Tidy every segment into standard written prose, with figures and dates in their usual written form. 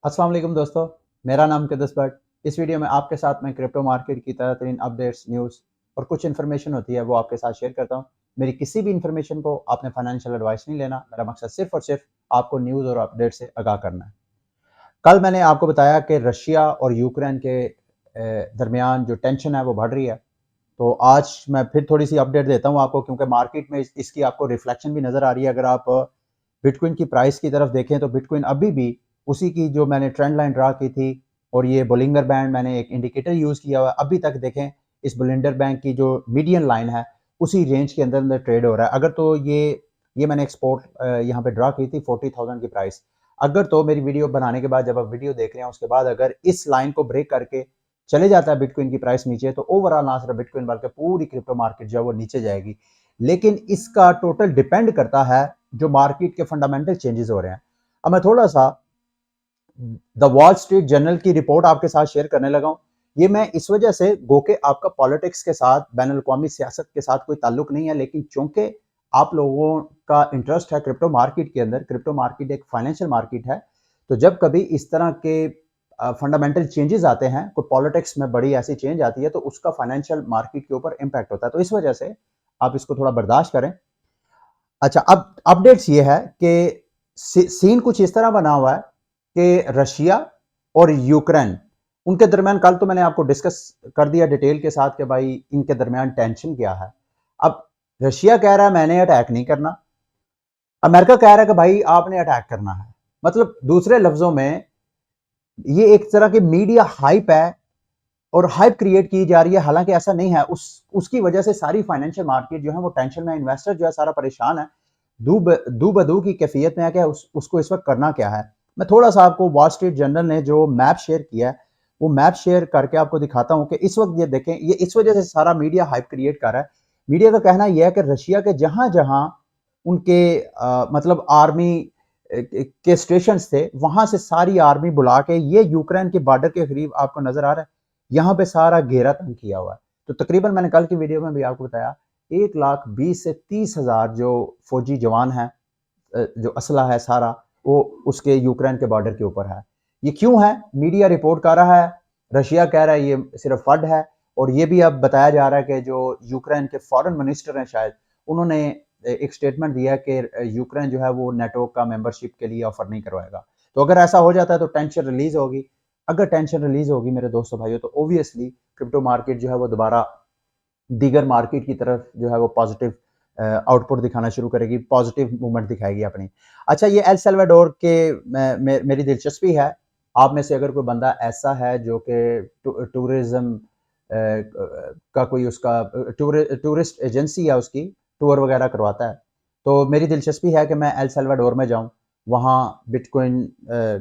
अस्सलाम वालेकुम दोस्तों, मेरा नाम कदस भट्ट। इस वीडियो में आपके साथ मैं क्रिप्टो मार्केट की ताज़ा तरीन अपडेट्स, न्यूज़ और कुछ इन्फॉर्मेशन होती है वो आपके साथ शेयर करता हूँ। मेरी किसी भी इन्फॉर्मेशन को आपने फाइनेंशियल एडवाइस नहीं लेना। मेरा मकसद सिर्फ और सिर्फ आपको न्यूज़ और अपडेट से आगाह करना है। कल मैंने आपको बताया कि रशिया और यूक्रेन के दरमियान जो टेंशन है वो बढ़ रही है। तो आज मैं फिर थोड़ी सी अपडेट देता हूँ आपको, क्योंकि मार्केट में इसकी आपको रिफ्लेक्शन भी नज़र आ रही है। अगर आप बिटकॉइन की प्राइस की तरफ देखें तो बिटकॉइन अभी भी उसी की जो मैंने ट्रेंड लाइन ड्रा की थी और ये बोलिंगर बैंड मैंने एक इंडिकेटर यूज़ किया हुआ है, अभी तक देखें इस बोलिंगर बैंड की जो मीडियन लाइन है उसी रेंज के अंदर अंदर ट्रेड हो रहा है। अगर तो ये मैंने एक्सपोर्ट यहाँ पे ड्रा की थी 40,000 की प्राइस। अगर तो मेरी वीडियो बनाने के बाद जब आप वीडियो देख रहे हैं उसके बाद अगर इस लाइन को ब्रेक करके चले जाता है बिटकॉइन की प्राइस नीचे, तो ओवरऑल ना सिर्फ बिटकॉइन बल्कि पूरी क्रिप्टो मार्केट जो है वो नीचे जाएगी। लेकिन इसका टोटल डिपेंड करता है जो मार्केट के फंडामेंटल चेंजेस हो रहे हैं। अब मैं थोड़ा सा द वॉल स्ट्रीट जर्नल की रिपोर्ट आपके साथ शेयर करने लगा हूं। ये मैं इस वजह से गो के आपका पॉलिटिक्स के साथ, बैन अवी सियासत के साथ कोई ताल्लुक नहीं है, लेकिन चूंकि आप लोगों का इंटरेस्ट है क्रिप्टो मार्केट के अंदर, क्रिप्टो मार्केट एक फाइनेंशियल मार्केट है, तो जब कभी इस तरह के फंडामेंटल चेंजेस आते हैं, कोई पॉलिटिक्स में बड़ी ऐसी चेंज आती है, तो उसका फाइनेंशियल मार्केट के ऊपर इम्पैक्ट होता है। तो इस वजह से आप इसको थोड़ा बर्दाश्त करें। अच्छा, अब अपडेट्स ये है कि सीन कुछ इस तरह बना हुआ है कि रशिया और यूक्रेन, उनके दरमियान कल तो मैंने आपको डिस्कस कर दिया डिटेल के साथ कि भाई इनके दरमियान टेंशन क्या है। अब रशिया कह रहा है मैंने अटैक नहीं करना, अमेरिका कह रहा है कि भाई आपने अटैक करना है। मतलब दूसरे लफ्जों में ये एक तरह की मीडिया हाइप है और हाइप क्रिएट की जा रही है, हालांकि ऐसा नहीं है। उसकी वजह से सारी फाइनेंशियल मार्केट जो है वो टेंशन में, इन्वेस्टर जो है सारा परेशान है, दू बदू की कैफियत में है कि उसको इस वक्त करना क्या है। मैं थोड़ा सा आपको वॉल स्ट्रीट जर्नल ने जो मैप शेयर किया है वो मैप शेयर करके आपको दिखाता हूं कि इस वक्त ये देखें, ये इस वजह से सारा मीडिया हाइप क्रिएट कर रहा है। मीडिया का कहना यह है कि रशिया के जहां जहां उनके मतलब आर्मी के स्टेशन थे, वहां से सारी आर्मी बुला के ये यूक्रेन के बॉर्डर के करीब आपको नजर आ रहा है, यहाँ पे सारा घेरा तंग किया हुआ है। तो तकरीबन मैंने कल की वीडियो में भी आपको बताया 1,20,000 से 30,000 जो फौजी जवान हैं, जो असला है सारा वो उसके यूक्रेन के बॉर्डर के ऊपर है। ये क्यों है? मीडिया रिपोर्ट कर रहा है, रशिया कह रहा है ये सिर्फ फंड है। और ये भी अब बताया जा रहा है कि जो यूक्रेन के फॉरेन मिनिस्टर हैं शायद, उन्होंने एक स्टेटमेंट दिया कि यूक्रेन जो है वो नेटो का मेंबरशिप के लिए ऑफर नहीं करवाएगा। तो अगर ऐसा हो जाता है तो टेंशन रिलीज होगी। अगर टेंशन रिलीज होगी मेरे दोस्तों भाइयों, तो ऑब्वियसली क्रिप्टो मार्केट जो है वो दोबारा दीगर मार्केट की तरफ जो है वो पॉजिटिव आउटपुट दिखाना शुरू करेगी, पॉजिटिव मूवमेंट दिखाएगी अपनी। अच्छा, ये एल सल्वाडोर के मेरी दिलचस्पी है। आप में से अगर कोई बंदा ऐसा है जो कि टूरिज्म का कोई उसका टूरिस्ट एजेंसी है, उसकी टूर वगैरह करवाता है, तो मेरी दिलचस्पी है कि मैं एल सल्वाडोर में जाऊं। वहाँ बिटकॉइन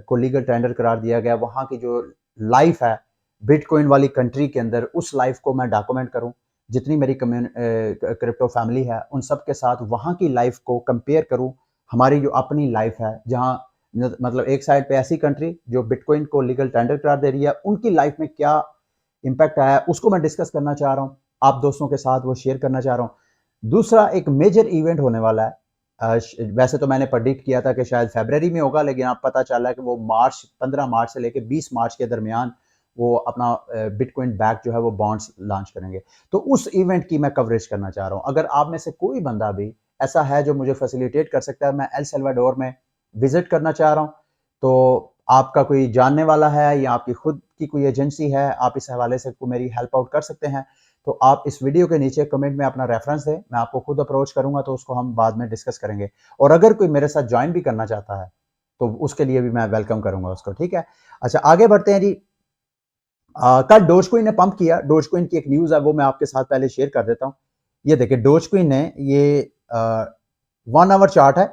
को लीगल टेंडर करार दिया गया। वहाँ की जो लाइफ है बिटकॉइन वाली कंट्री के अंदर, उस लाइफ को मैं डॉक्यूमेंट करूं। जितनी मेरी क्रिप्टो फैमिली है उन सब के साथ वहाँ की लाइफ को कंपेयर करूं, हमारी जो अपनी लाइफ है जहाँ मतलब एक साइड पे ऐसी कंट्री जो बिटकॉइन को लीगल टेंडर करार दे रही है, उनकी लाइफ में क्या इम्पैक्ट आया है उसको मैं डिस्कस करना चाह रहा हूँ, आप दोस्तों के साथ वो शेयर करना चाह रहा हूँ। दूसरा, एक मेजर इवेंट होने वाला है। वैसे तो मैंने प्रेडिक्ट किया था कि शायद फरवरी में होगा, लेकिन अब पता चला है कि वो 15 मार्च से लेकर 20 मार्च के दरमियान वो अपना बिटकॉइन बैक जो है वो बॉन्ड्स लॉन्च करेंगे। तो उस इवेंट की मैं कवरेज करना चाह रहा हूँ। अगर आप में से कोई बंदा भी ऐसा है जो मुझे फैसिलिटेट कर सकता है, मैं एल सल्वाडोर में विजिट करना चाह रहा हूँ, तो आपका कोई जानने वाला है या आपकी खुद की कोई एजेंसी है, आप इस हवाले से मेरी हेल्प आउट कर सकते हैं, तो आप इस वीडियो के नीचे कमेंट में अपना रेफरेंस दें, मैं आपको खुद अप्रोच करूंगा, तो उसको हम बाद में डिस्कस करेंगे। और अगर कोई मेरे साथ ज्वाइन भी करना चाहता है तो उसके लिए भी मैं वेलकम करूंगा उसको, ठीक है। अच्छा, आगे बढ़ते हैं जी। कल डोजकोइन ने पंप किया। डोजकोइन की एक न्यूज है वो मैं आपके साथ पहले शेयर कर देता हूँ। ये देखिए, डोजकोइन ने ये 1 आवर चार्ट है,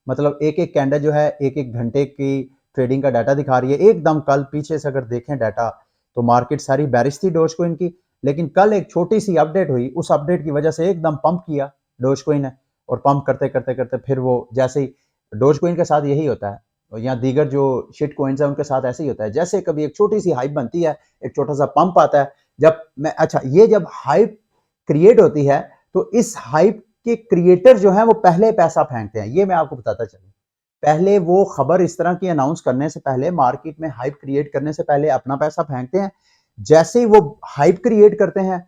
मतलब एक एक कैंडल जो है एक एक घंटे की ट्रेडिंग का डाटा दिखा रही है। एकदम कल पीछे से अगर देखें डाटा तो मार्केट सारी बैरिश थी डोजकोइन की, लेकिन कल एक छोटी सी अपडेट हुई, उस अपडेट की वजह से एकदम पंप किया डोजकोइन ने। और पंप करते करते करते फिर वो जैसे ही, डोजकोइन के साथ यही होता है और यहाँ दीगर जो शिट कोइंस है उनके साथ ऐसे ही होता है, जैसे कभी एक छोटी सी हाइप बनती है, एक छोटा सा पंप आता है। जब मैं अच्छा, ये जब हाइप क्रिएट होती है तो इस हाइप के क्रिएटर जो है वो पहले पैसा फेंकते हैं, ये मैं आपको बताता चलूं। पहले वो खबर इस तरह की अनाउंस करने से पहले, मार्केट में हाइप क्रिएट करने से पहले अपना पैसा फेंकते हैं। जैसे ही वो हाइप क्रिएट करते हैं,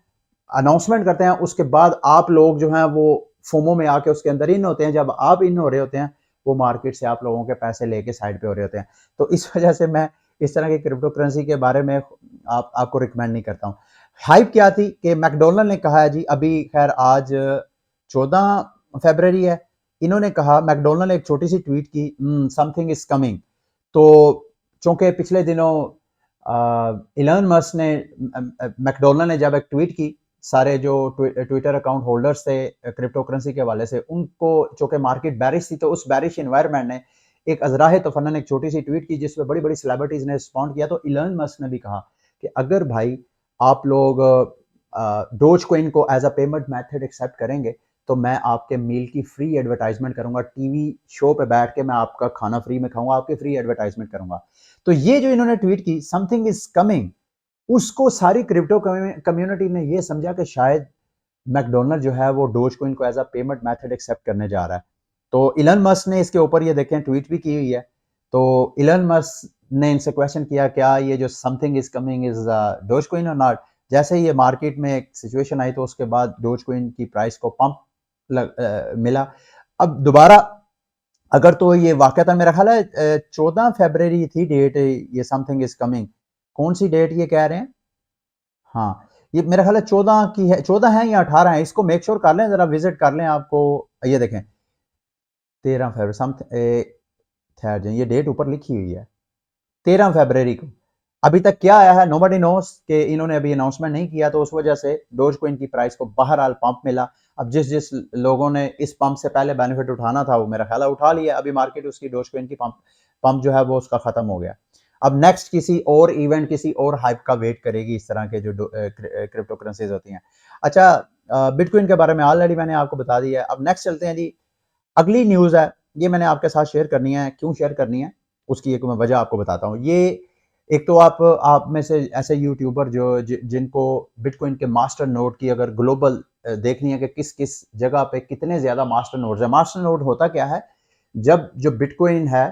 अनाउंसमेंट करते हैं, उसके बाद आप लोग जो हैं वो फोमो में आके उसके अंदर इन होते हैं। जब आप इन हो रहे होते हैं, वो मार्केट से आप लोगों के पैसे लेके साइड पे हो रहे होते हैं। तो इस वजह से मैं इस तरह की क्रिप्टो करेंसी के बारे में आपको रिकमेंड नहीं करता हूँ। हाइप क्या थी कि मैकडोनल्ड ने कहा है जी, अभी खैर आज 14 फरवरी है, इन्होंने कहा, मैकडोनल्ड ने एक छोटी सी ट्वीट की, समथिंग इज कमिंग। तो चूंकि पिछले दिनों इलन मस्क ने, मैकडोनल्ड ने जब एक ट्वीट की, सारे जो ट्विटर अकाउंट होल्डर्स थे क्रिप्टो करेंसी के हवाले से, उनको चूंकि मार्केट बैरिश थी, तो उस बैरिश इन्वायरमेंट ने एक अजराह तफन्ना ने एक छोटी सी ट्वीट की जिसमें बड़ी बड़ी सेलिब्रिटीज ने रिस्पॉन्ड किया। तो इलन मस्क ने भी कहा कि अगर भाई आप लोग डोज कोइन को as a payment method accept करेंगे, तो मैं आपके मील की फ्री एडवर्टाइजमेंट करूंगा, टीवी शो पे बैठ के मैं आपका खाना फ्री में खाऊंगा, आपकी फ्री एडवर्टाइजमेंट करूंगा। तो ये जो इन्होंने ट्वीट की, समथिंग इज कमिंग, उसको सारी क्रिप्टो कम्युनिटी ने ये समझा कि शायद मैकडोनल्ड जो है वो डोज कोइन को as a payment method accept करने जा रहा है। तो इलन मस्क ने इसके ऊपर ये देखें ट्वीट भी की हुई है। तो इलन मस्क ने इनसे क्वेश्चन किया, क्या ये जो something is coming is dose coin और नॉट। जैसे ही ये मार्केट में एक सिचुएशन आई, तो उसके बाद डोज कोइन की प्राइस को पंप मिला। अब दोबारा अगर, तो ये वाकया मेरा ख्याल है 14 फरवरी थी डेट, ये समथिंग इज कमिंग। कौन सी डेट ये कह रहे हैं? हाँ, ये मेरा ख्याल है 14 की है, 14 है या 18 है, इसको मेक श्योर कर लें, जरा विजिट कर लें। आपको ये देखें 13 फरवरी ठहर जाए, ये डेट ऊपर लिखी हुई है 13 फरवरी को। अभी तक क्या आया है, नोबडी नोस, कि इन्होंने अभी अनाउंसमेंट नहीं किया, तो उस वजह से डोज कोइन की प्राइस को बहरहाल पंप मिला। अब जिस जिस लोगों ने इस पंप से पहले बेनिफिट उठाना था, वो मेरा ख्याल है उठा लिया। अभी मार्केट उसकी डोज कोइन की पंप जो है वो उसका खत्म हो गया। अब नेक्स्ट किसी और इवेंट, किसी और हाइप का वेट करेगी इस तरह के जो क्रिप्टो करेंसीज होती हैं। अच्छा, बिटकॉइन के बारे में ऑलरेडी मैंने आपको बता दिया है। अब नेक्स्ट चलते हैं जी, अगली न्यूज़ है, ये मैंने आपके साथ शेयर करनी है। क्यों शेयर करनी है, उसकी एक मैं वजह आपको बताता हूँ। ये एक तो आप में से ऐसे यूट्यूबर जो जिनको बिटकॉइन के मास्टर नोड की अगर ग्लोबल देखनी है कि किस किस जगह पे कितने ज़्यादा मास्टर नोड्स है। मास्टर नोड होता क्या है, जब जो बिटकॉइन है,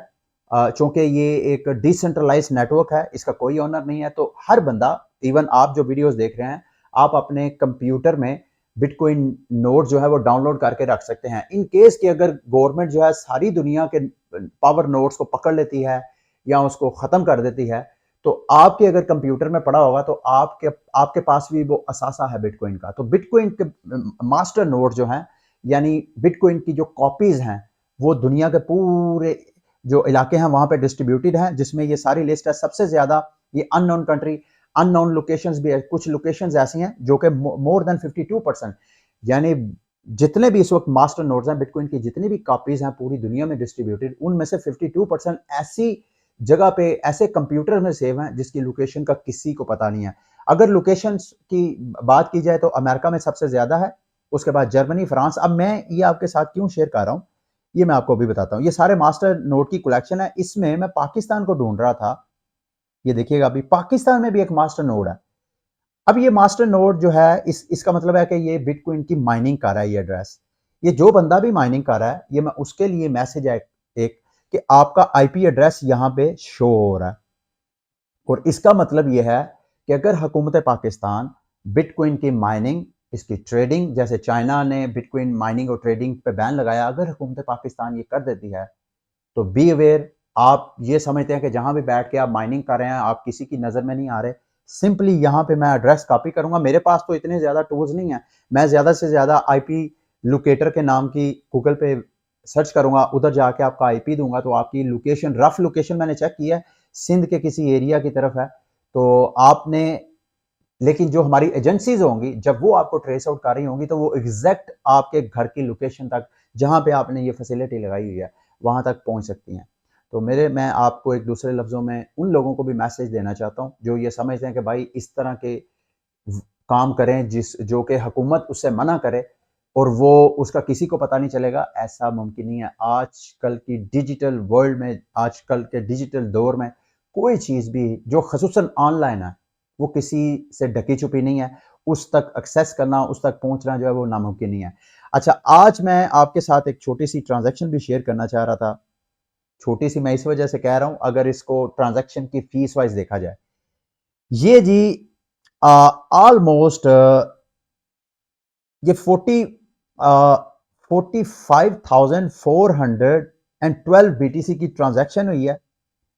चूंकि ये एक डिसेंट्रलाइज नेटवर्क है, इसका कोई ओनर नहीं है, तो हर बंदा, इवन आप जो वीडियोस देख रहे हैं, आप अपने कंप्यूटर में बिटकॉइन नोड जो है वो डाउनलोड करके रख सकते हैं। इन केस कि अगर गवर्नमेंट जो है सारी दुनिया के पावर नोड्स को पकड़ लेती है या उसको खत्म कर देती है, तो आपके अगर कंप्यूटर में पड़ा होगा, तो आपके आपके पास भी वो असासा है बिटकॉइन का। तो बिटकॉइन के मास्टर नोड जो हैं, यानी बिटकॉइन की जो कॉपीज हैं, वो दुनिया के पूरे जो इलाके हैं वहां पे डिस्ट्रीब्यूटेड हैं, जिसमें ये सारी लिस्ट है। सबसे ज्यादा ये अननोन कंट्री, अननोन लोकेशंस भी है। कुछ लोकेशंस ऐसी हैं जो कि मोर देन 52%, यानी जितने भी इस वक्त मास्टर नोड्स हैं बिटकॉइन की, जितनी भी कॉपीज हैं पूरी दुनिया में डिस्ट्रीब्यूटेड, उनमें से 52% ऐसी जगह पे, ऐसे कंप्यूटर में सेव हैं जिसकी लोकेशन का किसी को पता नहीं है। अगर लोकेशन की बात की जाए, तो अमेरिका में सबसे ज्यादा है, उसके बाद जर्मनी, फ्रांस। अब मैं ये आपके साथ क्यों शेयर कर रहा हूँ, ये मैं आपको अभी बताता हूँ। ये सारे मास्टर नोड की कलेक्शन है। इसमें मैं पाकिस्तान को ढूंढ रहा था, ये देखिएगा, अभी पाकिस्तान में भी एक मास्टर नोड है। अब ये मास्टर नोड जो है, इसका मतलब है कि ये बिटकॉइन की माइनिंग कर रहा है। ये एड्रेस, ये जो बंदा भी माइनिंग कर रहा है, ये मैं उसके लिए मैसेज है एक, कि आपका आईपी एड्रेस यहाँ पे शो हो रहा है। और इसका मतलब ये है कि अगर हुकूमत पाकिस्तान बिटकॉइन की माइनिंग, इसकी ट्रेडिंग, जैसे चाइना ने बिटकॉइन माइनिंग और ट्रेडिंग पे बैन लगाया, अगर हुकूमत पाकिस्तान ये कर देती है, तो बी अवेयर। आप ये समझते हैं कि जहां भी बैठ के आप माइनिंग कर रहे हैं, आप किसी की नजर में नहीं आ रहे। सिंपली यहां पे मैं एड्रेस कॉपी करूंगा। मेरे पास तो इतने ज्यादा टूल्स नहीं है, मैं ज्यादा से ज्यादा आईपी लोकेटर के नाम की गूगल पे सर्च करूंगा, उधर जाके आपका आईपी दूंगा, तो आपकी लोकेशन, रफ लोकेशन मैंने चेक किया है, सिंध के किसी एरिया की तरफ है। तो आपने, लेकिन जो हमारी एजेंसीज होंगी, जब वो आपको ट्रेस आउट कर रही होंगी, तो वो एग्जैक्ट आपके घर की लोकेशन तक, जहां पे आपने ये फैसिलिटी लगाई हुई है, वहां तक पहुंच सकती हैं। तो मैं आपको एक दूसरे लफ्जों में उन लोगों को भी मैसेज देना चाहता हूं जो ये समझते हैं कि भाई इस तरह के काम करें जो कि हुकूमत उससे मना करे और वो उसका किसी को पता नहीं चलेगा, ऐसा मुमकिन नहीं है। आजकल की डिजिटल वर्ल्ड में, आजकल के डिजिटल दौर में, कोई चीज़ भी जो खसूसन ऑनलाइन है, वो किसी से ढकी छुपी नहीं है। उस तक एक्सेस करना, उस तक पहुंचना जो है वो नामुमकिन नहीं है। अच्छा, आज मैं आपके साथ एक छोटी सी ट्रांजैक्शन भी शेयर करना चाह रहा था। छोटी सी मैं इस वजह से कह रहा हूं, अगर इसको ट्रांजैक्शन की फीस वाइज देखा जाए, ये जी ऑलमोस्ट ये 45,412 BTC की ट्रांजैक्शन हुई है।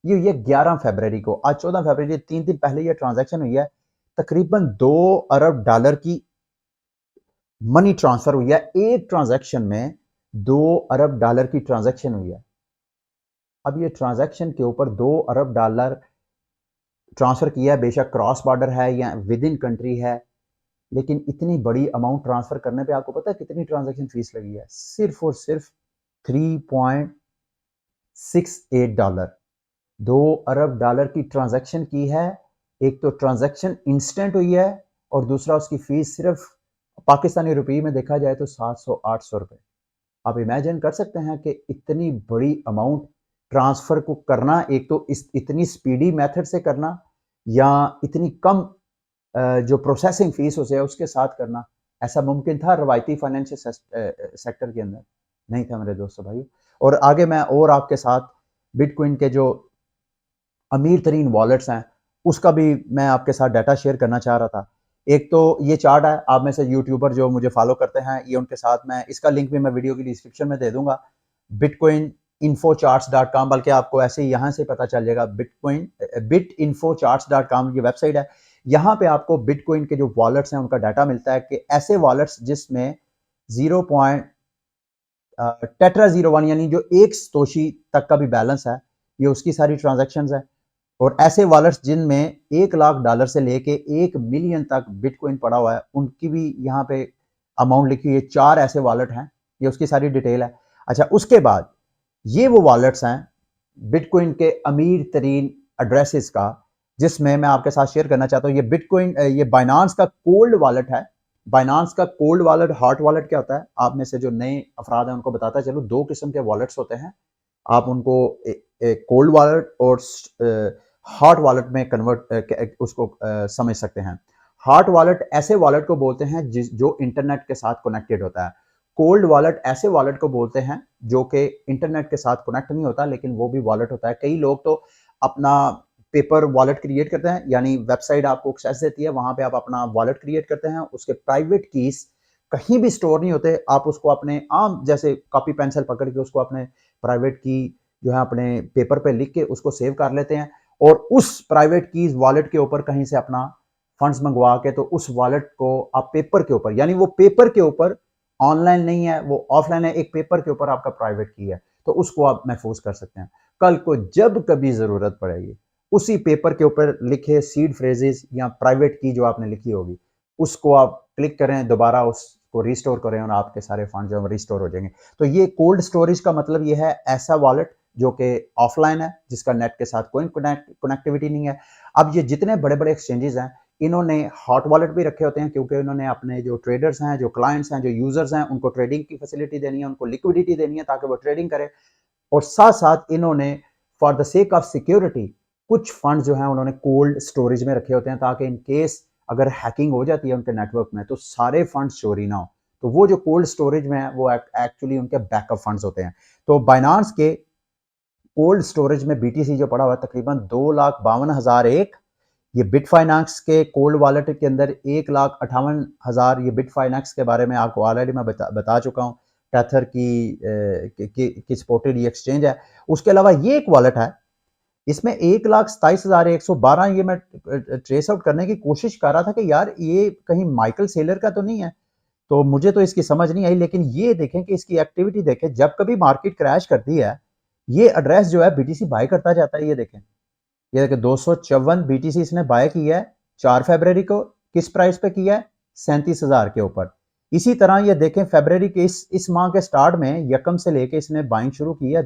ये हुई है 11 फरवरी को। आज 14 फरवरी, 3 दिन पहले ये ट्रांजैक्शन हुई है। तकरीबन $2 अरब की मनी ट्रांसफर हुई है। एक ट्रांजैक्शन में $2 अरब की ट्रांजैक्शन हुई है। अब ये ट्रांजैक्शन के ऊपर $2 अरब ट्रांसफर किया है, बेशक क्रॉस बॉर्डर है या विद इन कंट्री है, लेकिन इतनी बड़ी अमाउंट ट्रांसफर करने पे आपको पता है कितनी ट्रांजैक्शन फीस लगी है? सिर्फ और सिर्फ $3.68। $2 अरब की ट्रांजैक्शन की है। एक तो ट्रांजैक्शन इंस्टेंट हुई है और दूसरा उसकी फीस सिर्फ पाकिस्तानी रुपये में देखा जाए तो 700-800 रुपए। आप इमेजिन कर सकते हैं कि इतनी बड़ी अमाउंट ट्रांसफर को करना, एक तो इतनी स्पीडी मेथड से करना या इतनी कम जो प्रोसेसिंग फीस उसे है उसके साथ करना, ऐसा मुमकिन था रवायती फाइनेंशियल सेक्टर के अंदर? नहीं था मेरे दोस्तों भाई। और आगे मैं और आपके साथ बिटकॉइन के जो अमीर तरीन वॉलेट्स हैं उसका भी मैं आपके साथ डाटा शेयर करना चाह रहा था। एक तो ये चार्ट है, आप में से यूट्यूबर जो मुझे फॉलो करते हैं, ये उनके साथ मैं इसका लिंक भी मैं वीडियो की डिस्क्रिप्शन में दे दूंगा। bitcoininfocharts.com, बल्कि आपको ऐसे ही यहाँ से पता चल जाएगा। bitinfocharts.com ये वेबसाइट है। यहाँ पे आपको बिटकॉइन के जो वॉलेट्स हैं उनका डाटा मिलता है कि ऐसे वॉलेट्स जिसमें 0.01 यानी जो 1 सतोशी तक का भी बैलेंस है, ये उसकी सारी ट्रांजैक्शंस है। और ऐसे वॉलेट्स जिनमें $1 लाख से लेके 1 मिलियन तक बिटकॉइन पड़ा हुआ है, उनकी भी यहाँ पे अमाउंट लिखी हुई है। 4 ऐसे वॉलेट हैं, ये उसकी सारी डिटेल है। अच्छा, उसके बाद ये वो वॉलेट्स हैं बिटकॉइन के अमीर तरीन एड्रेसेस का, जिसमें मैं आपके साथ शेयर करना चाहता हूँ। ये बिटकॉइन, ये बाइनांस का कोल्ड वॉलेट है। बाइनांस का कोल्ड वॉलेट, हॉट वॉलेट क्या होता है? आप में से जो नए अफराद हैं उनको बताता चलो, 2 किस्म के वॉलेट्स होते हैं। आप उनको कोल्ड वॉलेट और हॉट वॉलेट में कन्वर्ट उसको समझ सकते हैं। हॉट वॉलेट ऐसे वॉलेट को बोलते हैं जो इंटरनेट के साथ कनेक्टेड होता है। कोल्ड वॉलेट ऐसे वॉलेट को बोलते हैं जो कि इंटरनेट के साथ कनेक्ट नहीं होता, लेकिन वो भी वॉलेट होता है। कई लोग तो अपना पेपर वॉलेट क्रिएट करते हैं, यानी वेबसाइट आपको एक्सेस देती है, वहां पे आप अपना वॉलेट क्रिएट करते हैं, उसके प्राइवेट कीज कहीं भी स्टोर नहीं होते। आप उसको अपने आम जैसे कॉपी पेंसिल पकड़ के उसको अपने प्राइवेट की जो है अपने पेपर पे लिख के उसको सेव कर लेते हैं, और उस प्राइवेट कीज वॉलेट के ऊपर कहीं से अपना फंड्स मंगवा के तो उस वॉलेट को आप पेपर के ऊपर, यानी वो पेपर के ऊपर, ऑनलाइन नहीं है, वो ऑफलाइन है, एक पेपर के ऊपर आपका प्राइवेट की है, तो उसको आप महफूज कर सकते हैं। कल को जब कभी जरूरत पड़ेगी, उसी पेपर के ऊपर लिखे सीड फ्रेजेस या प्राइवेट की जो आपने लिखी होगी, उसको आप क्लिक करें, दोबारा उसको रिस्टोर करें और आपके सारे फंड जो है रिस्टोर हो जाएंगे। तो ये कोल्ड स्टोरेज का मतलब ये है ऐसा वॉलेट जो कि ऑफलाइन है, जिसका नेट के साथ कोई कनेक्टिविटी नहीं है। अब ये जितने बड़े बड़े एक्सचेंजेस हैं, इन्होंने हॉट वॉलेट भी रखे होते हैं, क्योंकि इन्होंने अपने जो ट्रेडर्स हैं, जो क्लाइंट्स हैं, जो यूजर्स हैं, उनको ट्रेडिंग की फैसिलिटी देनी है, उनको लिक्विडिटी देनी है ताकि वो ट्रेडिंग करें। और साथ साथ इन्होंने for the sake of security कुछ फंड जो है उन्होंने कोल्ड स्टोरेज में रखे होते हैं, ताकि इन केस अगर हैकिंग हो जाती है उनके नेटवर्क में तो सारे फंड चोरी ना हो। तो वो जो कोल्ड स्टोरेज में है वो एक्चुअली उनके बैकअप फंड्स होते हैं। तो बाइनांस के कोल्ड स्टोरेज में बीटीसी जो पड़ा हुआ है तकरीबन 2,52,001। ये बिट फाइनेंस के कोल्ड वॉलेट के अंदर 1,58,000। ये बिट फाइनेंस के बारे में आपको ऑलरेडी मैं बता चुका हूँ, टेथर की सपोर्टेड ये एक्सचेंज है। उसके अलावा ये एक वॉलेट है, इसमें 1,27,112। ये मैं ट्रेस आउट करने की कोशिश कर रहा था कि यार ये कहीं माइकल सेलर का तो नहीं है, तो मुझे तो इसकी समझ नहीं आई। लेकिन ये देखें कि इसकी एक्टिविटी देखें, जब कभी मार्केट क्रैश करती है ये एड्रेस जो है बीटीसी बाय करता जाता है। ये देखें 254 बीटीसी इसने बाय किया है 4 फरवरी को। किस प्राइस पे किया है? 37,000 के ऊपर। इसी तरह ये देखें फरवरी के इस माह के स्टार्ट में यकम से लेके इसने बाइंग शुरू की है।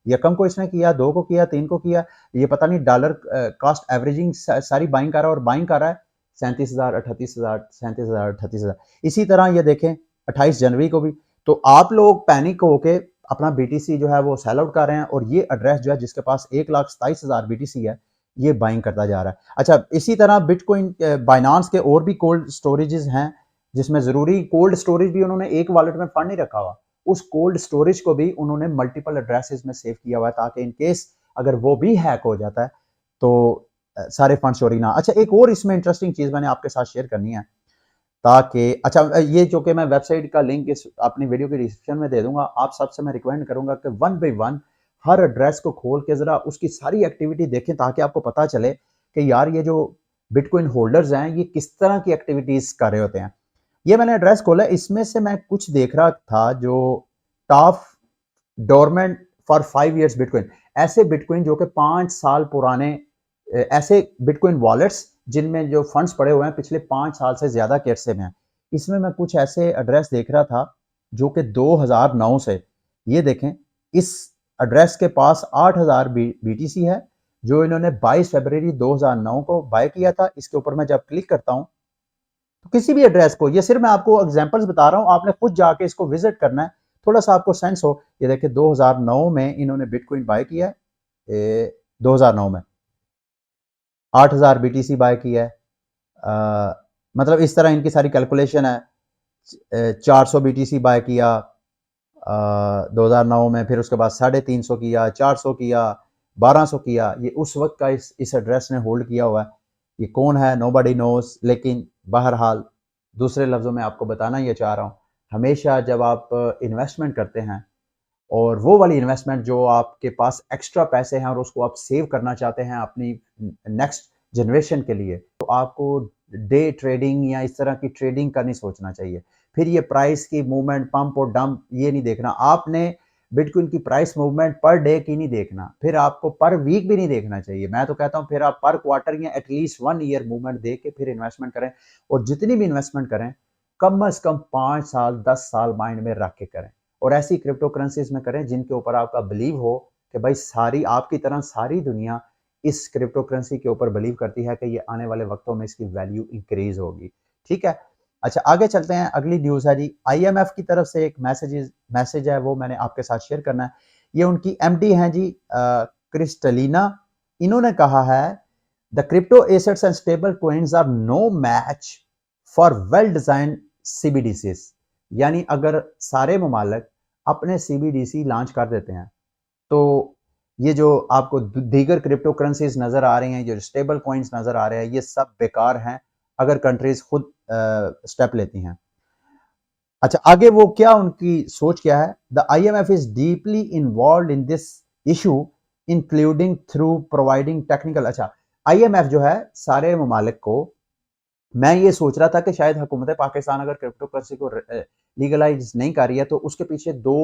यकम को इसने किया, 2 को किया, 3 को किया। ये पता नहीं डॉलर कॉस्ट एवरेजिंग सारी बाइंग कर रहा है, और बाइंग कर रहा है 37,000, 38,000, 37,000, 38,000। इसी तरह ये देखें 28 जनवरी को भी। तो आप लोग पैनिक होके अपना बीटीसी जो है वो सेल आउट कर रहे हैं, और ये एड्रेस जो है जिसके पास 1,27,000 बीटीसी है ये बाइंग करता जा रहा है। अच्छा, इसी तरह बिटकॉइन बाइनांस के और भी कोल्ड स्टोरेजेस हैं, जिसमें जरूरी कोल्ड स्टोरेज भी उन्होंने एक वॉलेट में फंड नहीं रखा हुआ, उस कोल्ड स्टोरेज को भी उन्होंने मल्टीपल एड्रेसेस में सेव किया हुआ है, ताकि इन केस अगर वो भी हैक हो जाता है तो सारे फंड चोरी ना। अच्छा, एक और इसमें इंटरेस्टिंग चीज़ मैंने आपके साथ शेयर करनी है, ताकि अच्छा ये जो कि मैं वेबसाइट का लिंक इस अपनी वीडियो के डिस्क्रिप्शन में दे दूंगा, आप सबसे मैं रिकमेंड करूंगा कि one by one her address को खोल के ज़रा उसकी सारी एक्टिविटी देखें, ताकि आपको पता चले कि यार ये जो बिटकॉइन होल्डर्स हैं ये किस तरह की एक्टिविटीज़ कर रहे होते हैं। ये मैंने एड्रेस खोला, इसमें से मैं कुछ देख रहा था जो top dormant for 5 years bitcoin, ऐसे बिटकॉइन जो कि 5 साल पुराने, ऐसे बिटकॉइन वॉलेट्स जिनमें जो फंड्स पड़े हुए हैं पिछले 5 साल से ज्यादा के अरसे में हैं। इसमें मैं कुछ ऐसे एड्रेस देख रहा था जो कि 2009 से, ये देखें, इस एड्रेस के पास 8000 BTC है जो इन्होंने 22 फरवरी 2009 को बाय किया था। इसके ऊपर मैं जब क्लिक करता हूं तो किसी भी एड्रेस को, ये सिर्फ मैं आपको एग्जांपल्स बता रहा हूं, आपने खुद जाके इसको विजिट करना है, थोड़ा सा आपको सेंस हो। ये देखिए 2009 में इन्होंने बिटकॉइन बाय किया है, 2009 में 8000 BTC बाय किया है। मतलब इस तरह इनकी सारी कैलकुलेशन है। 400 BTC बाय किया 2009 में, फिर उसके बाद 350 किया, 400 किया, 1200 किया। ये उस वक्त का इस एड्रेस ने होल्ड किया हुआ है। ये कौन है नोबडी नोस, लेकिन बहरहाल दूसरे लफ्ज़ों में आपको बताना ये चाह रहा हूँ, हमेशा जब आप इन्वेस्टमेंट करते हैं और वो वाली इन्वेस्टमेंट जो आपके पास एक्स्ट्रा पैसे हैं और उसको आप सेव करना चाहते हैं अपनी नेक्स्ट जनरेशन के लिए, तो आपको डे ट्रेडिंग या इस तरह की ट्रेडिंग का नहीं सोचना चाहिए। फिर ये प्राइस की मूवमेंट, पंप और डंप, ये नहीं देखना आपने। बिटकॉइन की प्राइस मूवमेंट पर डे की नहीं देखना, फिर आपको पर वीक भी नहीं देखना चाहिए। मैं तो कहता हूँ फिर आप पर क्वार्टर या एटलीस्ट 1 year मूवमेंट देख के फिर इन्वेस्टमेंट करें। और जितनी भी इन्वेस्टमेंट करें कम से कम 5 साल 10 साल माइंड में रख के करें, और ऐसी क्रिप्टो करेंसीज में करें जिनके ऊपर आपका बिलीव हो कि भाई सारी आपकी तरह सारी दुनिया इस क्रिप्टो करेंसी के ऊपर बिलीव करती है कि ये आने वाले वक्तों में इसकी वैल्यू इंक्रीज होगी। ठीक है, अच्छा आगे चलते हैं। अगली न्यूज़ है जी, IMF की तरफ से एक मैसेज है, वो मैंने आपके साथ शेयर करना है। ये उनकी MD हैं जी, क्रिस्टलिना। इन्होंने कहा है the crypto assets and stable coins are no match for well design CBDCs। यानी अगर सारे ममालिक अपने CBDC लॉन्च कर देते हैं तो ये जो आपको दीगर क्रिप्टो करेंसीज नजर आ रही हैं, जो स्टेबल कॉइन्स नजर आ रहे हैं, ये सब बेकार हैं अगर कंट्रीज खुद स्टेप लेती हैं। अच्छा, आगे वो क्या उनकी सोच क्या है? The IMF is deeply involve in this issue including through providing technical. अच्छा, IMF जो है सारे ममालिक को, मैं ये सोच रहा था कि शायद हुकूमत पाकिस्तान अगर क्रिप्टो करेंसी को लीगलाइज नहीं कर रही है तो उसके पीछे दो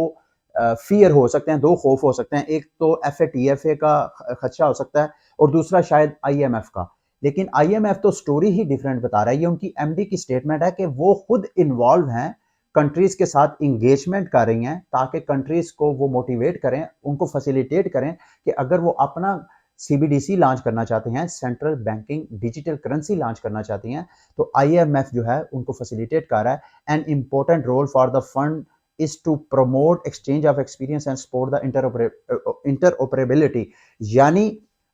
फियर हो सकते हैं, दो खौफ हो सकते हैं। एक तो FATF का खदशा हो सकता है और दूसरा शायद IMF का। लेकिन IMF तो स्टोरी ही डिफरेंट बता रहा है। ये उनकी MD की स्टेटमेंट है कि वो खुद इन्वॉल्व हैं, कंट्रीज के साथ इंगेजमेंट कर रही हैं ताकि कंट्रीज को वो मोटिवेट करें, उनको फैसिलिटेट करें कि अगर वो अपना CBDC लॉन्च करना चाहते हैं, central banking digital currency launch करना चाहती हैं, तो IMF जो है उनको फैसिलिटेट कर रहा है। An important role for the fund is to promote exchange of experience and support the interoperability। यानी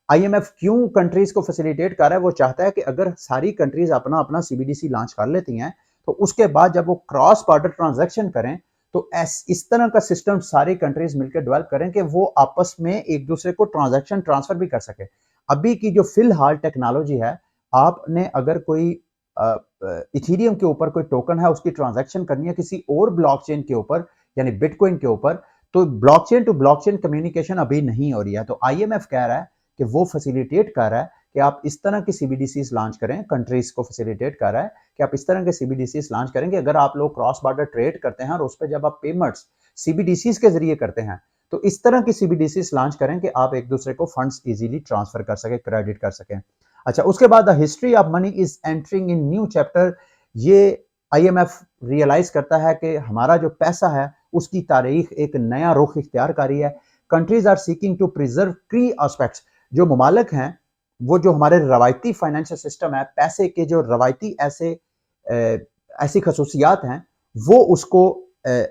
IMF क्यों कंट्रीज को फैसिलिटेट कर रहा है? वो चाहता है कि अगर सारी कंट्रीज अपना अपना CBDC लॉन्च कर लेती हैं तो उसके बाद जब वो क्रॉस बॉर्डर ट्रांजैक्शन करें तो इस तरह का सिस्टम सारी कंट्रीज मिलकर डेवलप करें कि वो आपस में एक दूसरे को ट्रांजैक्शन ट्रांसफर भी कर सके। अभी की जो फिलहाल टेक्नोलॉजी है, आपने अगर कोई इथीरियम के ऊपर कोई टोकन है उसकी ट्रांजैक्शन करनी है किसी और ब्लॉकचेन के ऊपर, यानी बिटकॉइन के ऊपर, तो ब्लॉकचेन टू ब्लॉकचेन कम्युनिकेशन अभी नहीं हो रही है। तो IMF कह रहा है कि वो फैसिलिटेट कर रहा है कि आप इस तरह की CBDCs लॉन्च करें, कंट्रीज को फैसिलिटेट कर रहा है कि आप इस तरह के CBDCs लॉन्च करेंगे। अगर आप लोग क्रॉस बॉर्डर ट्रेड करते हैं और उस पर जब आप पेमेंट्स CBDCs के जरिए करते हैं तो इस तरह की CBDCs लॉन्च करें कि आप एक दूसरे को फंड्स इजीली ट्रांसफर कर सके, क्रेडिट कर सकें। अच्छा, उसके बाद the history of money is entering in new chapter. ये IMF रियलाइज करता है कि हमारा जो पैसा है उसकी तारीख एक नया रुख इख्तियार कर रही है। Countries are seeking to preserve key aspects. जो ममालिक हैं वो जो हमारे रवायती फाइनेंशियल सिस्टम है, पैसे के जो रवायती ऐसी खसूसियात हैं वो उसको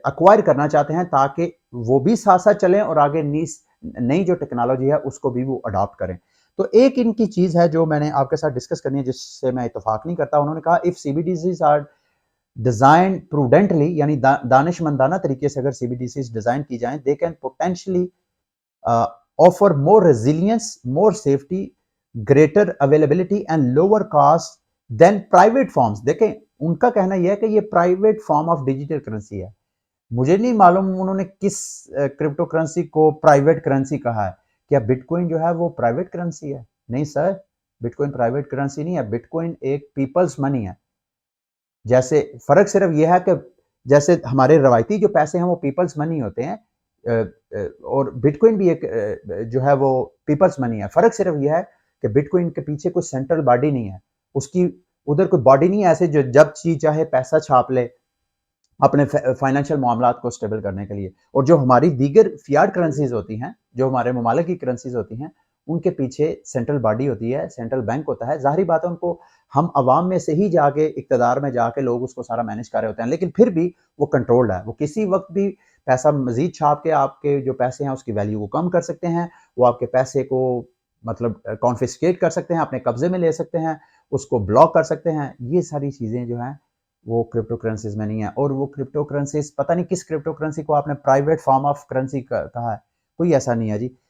अक्वायर करना चाहते हैं ताकि वो भी साथ साथ चलें और आगे नई जो टेक्नोलॉजी है उसको भी वो अडॉप्ट करें। तो एक इनकी चीज है जो मैंने आपके साथ डिस्कस करनी है जिससे मैं इत्तेफाक नहीं करता। उन्होंने कहा if CBDCs are design prudently यानी दानिशमंदाना तरीके से अगर CBDCs डिजाइन की जाएं, they can potentially offer more resilience, more safety, greater availability and lower cost than private forms. देखें, उनका कहना यह है कि ये private form of digital currency है। मुझे नहीं मालूम उन्होंने किस क्रिप्टो करेंसी को प्राइवेट करेंसी कहा है। क्या बिटकॉइन जो है वो प्राइवेट करेंसी है? नहीं सर, बिटकॉइन प्राइवेट करेंसी नहीं है। बिटकॉइन एक पीपल्स मनी है। जैसे फर्क सिर्फ यह है कि जैसे हमारे रवायती जो पैसे हैं वो पीपल्स मनी होते हैं, और बिटकॉइन भी एक जो है वो पीपल्स मनी है। फर्क सिर्फ यह है कि बिटकॉइन के पीछे कोई सेंट्रल बॉडी नहीं है, उसकी उधर कोई बॉडी नहीं है ऐसे जो जब चीज चाहे पैसा छाप ले अपने फाइनेंशियल मामलात को स्टेबल करने के लिए। और जो हमारी दीगर फियाट करेंसीज होती हैं, जो हमारे ममालिक की करेंसीज होती हैं, उनके पीछे सेंट्रल बॉडी होती है, सेंट्रल बैंक होता है। जाहिर बात है उनको हम अवाम में से ही जाके इक़्तिदार में जाके लोग उसको सारा मैनेज कर रहे होते हैं, लेकिन फिर भी वो कंट्रोल्ड है। वो किसी वक्त भी पैसा मजीद छाप के आपके जो पैसे हैं उसकी वैल्यू को कम कर सकते हैं, वो आपके पैसे को मतलब कॉन्फिस्केट कर सकते हैं, अपने कब्जे में ले सकते हैं, उसको ब्लॉक कर सकते हैं। ये सारी चीज़ें जो हैं वो क्रिप्टो करेंसीज में नहीं है। और वो क्रिप्टो करेंसीज, पता नहीं किस क्रिप्टो करेंसी को आपने प्राइवेट फॉर्म ऑफ करेंसी कहा है, कोई ऐसा नहीं है जी।